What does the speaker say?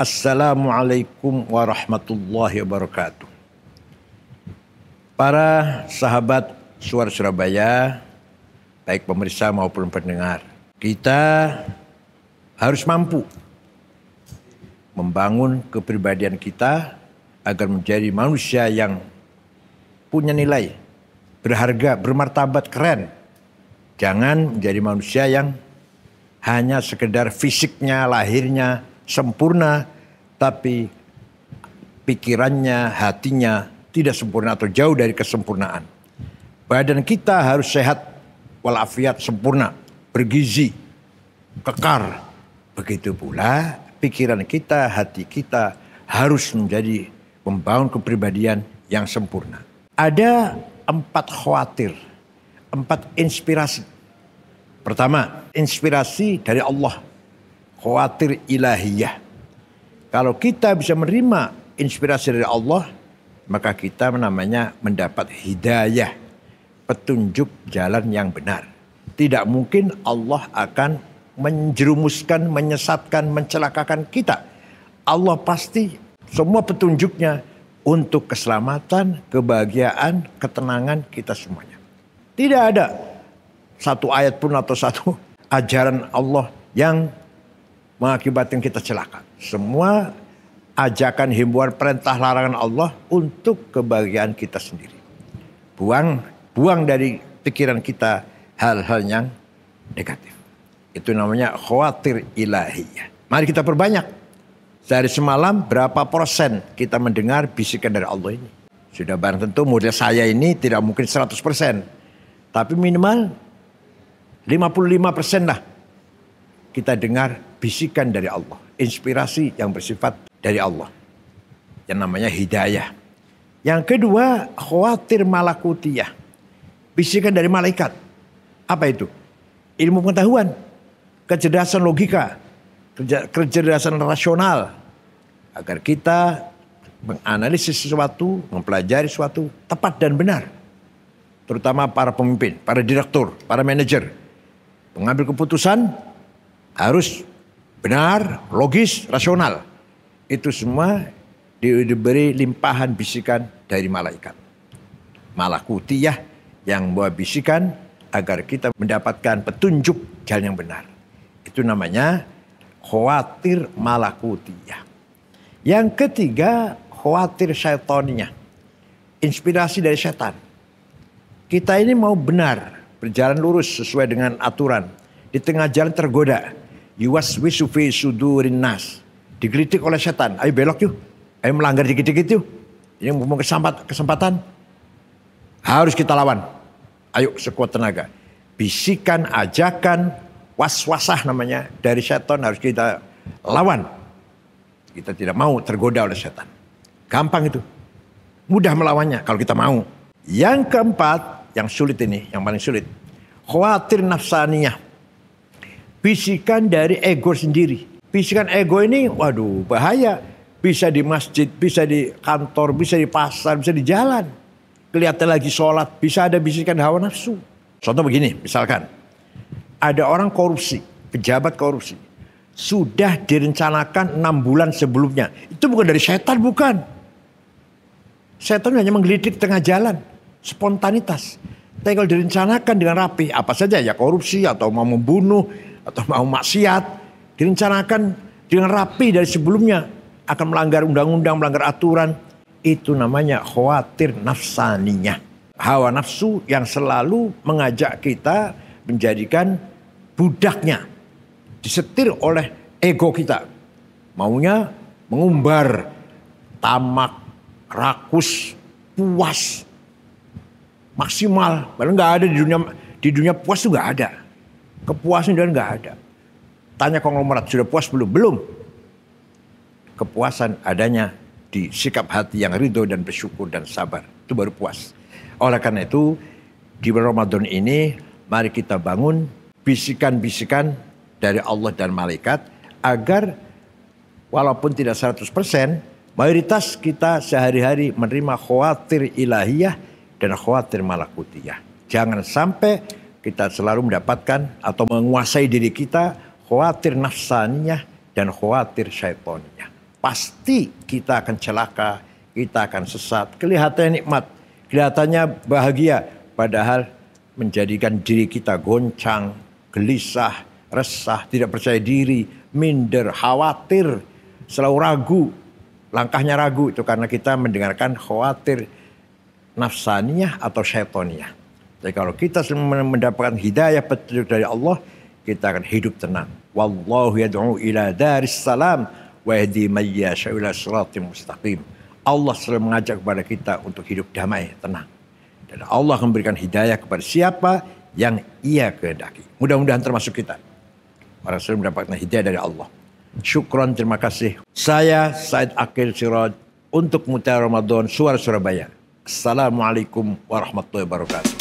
Assalamualaikum warahmatullahi wabarakatuh. Para sahabat Suara Surabaya, baik pemirsa maupun pendengar, kita harus mampu membangun kepribadian kita agar menjadi manusia yang punya nilai, berharga, bermartabat, keren. Jangan menjadi manusia yang hanya sekedar fisiknya, lahirnya sempurna, tapi pikirannya, hatinya tidak sempurna atau jauh dari kesempurnaan. Badan kita harus sehat, walafiat, sempurna, bergizi, kekar. Begitu pula pikiran kita, hati kita harus menjadi membangun kepribadian yang sempurna. Ada 4 khawatir, 4 inspirasi. Pertama, inspirasi dari Allah. Khawatir ilahiyah. Kalau kita bisa menerima inspirasi dari Allah, maka kita namanya mendapat hidayah, petunjuk jalan yang benar. Tidak mungkin Allah akan menjerumuskan, menyesatkan, mencelakakan kita. Allah pasti semua petunjuknya untuk keselamatan, kebahagiaan, ketenangan kita semuanya. Tidak ada satu ayat pun atau satu ajaran Allah yang mengakibatkan kita celaka. Semua ajakan, himbauan, perintah, larangan Allah untuk kebahagiaan kita sendiri. Buang dari pikiran kita hal-hal yang negatif. Itu namanya khawatir ilahiyah. Mari kita perbanyak. Sehari semalam berapa persen kita mendengar bisikan dari Allah ini? Sudah barang tentu model saya ini tidak mungkin 100%. Tapi minimal 55% lah kita dengar bisikan dari Allah. Inspirasi yang bersifat dari Allah. Yang namanya hidayah. Yang kedua, khawatir malakutiyah. Bisikan dari malaikat. Apa itu? Ilmu pengetahuan. Kecerdasan logika. Kecerdasan rasional. Agar kita menganalisis sesuatu, mempelajari sesuatu tepat dan benar. Terutama para pemimpin, para direktur, para manajer. Pengambil keputusan harus benar, logis, rasional. Itu semua diberi limpahan bisikan dari malaikat. Malakutiyah yang membawa bisikan agar kita mendapatkan petunjuk jalan yang benar. Itu namanya khawatir malakutiyah. Yang ketiga, khawatir syaitaniyah. Inspirasi dari setan. Kita ini mau benar, berjalan lurus sesuai dengan aturan. Di tengah jalan tergoda. Yuwaswisu fi sudurin nas. Digelitik oleh setan. Ayo belok yuk. Ayo melanggar dikit-dikit yuk. Ini mau kesempatan. Harus kita lawan. Ayo sekuat tenaga. Bisikan, ajakan, waswasah namanya. Dari setan harus kita lawan. Kita tidak mau tergoda oleh setan. Gampang itu. Mudah melawannya kalau kita mau. Yang keempat, yang sulit ini, yang paling sulit. Khawatir nafsaniyah. Bisikan dari ego sendiri. Bisikan ego ini, waduh bahaya. Bisa di masjid, bisa di kantor, bisa di pasar, bisa di jalan. Kelihatan lagi sholat, bisa ada bisikan hawa nafsu. Contoh begini, misalkan. Ada orang korupsi, pejabat korupsi. Sudah direncanakan 6 bulan sebelumnya. Itu bukan dari setan, bukan. Setan hanya menggelitik tengah jalan. Spontanitas. Tapi kalau direncanakan dengan rapi, apa saja ya korupsi atau mau membunuh atau mau maksiat, direncanakan dengan rapi dari sebelumnya, akan melanggar undang-undang, melanggar aturan, itu namanya khawatir nafsaniyah. Hawa nafsu yang selalu mengajak kita menjadikan budaknya, disetir oleh ego kita. Maunya mengumbar, tamak, rakus, puas, maksimal. Padahal nggak ada di dunia puas itu nggak ada. Kepuasan dan nggak ada. Tanya konglomerat sudah puas belum? Belum. Kepuasan adanya di sikap hati yang ridho dan bersyukur dan sabar. Itu baru puas. Oleh karena itu di bulan Ramadan ini mari kita bangun bisikan-bisikan dari Allah dan malaikat agar walaupun tidak 100%, mayoritas kita sehari-hari menerima khawatir ilahiyah dan khawatir malakutiyah. Jangan sampai kita selalu mendapatkan atau menguasai diri kita khawatir nafsaniyah dan khawatir syaitaniyah. pasti kita akan celaka, kita akan sesat. Kelihatannya nikmat, kelihatannya bahagia, padahal menjadikan diri kita goncang, gelisah, resah, tidak percaya diri, minder, khawatir, selalu ragu. Langkahnya ragu itu karena kita mendengarkan khawatir nafsaniyah atau syaitoniyah. Jadi kalau kita mendapatkan hidayah petunjuk dari Allah, kita akan hidup tenang. Wallahu yad'u ila daris salam wa yahdi man yasha'u ila siratim mustaqim. Allah selalu mengajak kepada kita untuk hidup damai, tenang. Dan Allah akan memberikan hidayah kepada siapa yang Ia kehendaki. Mudah-mudahan termasuk kita. Orang selalu mendapatkan hidayah dari Allah. Syukron, terima kasih. Saya Said Aqil Siraj untuk Mutiara Ramadan Suara Surabaya. Assalamualaikum warahmatullahi wabarakatuh.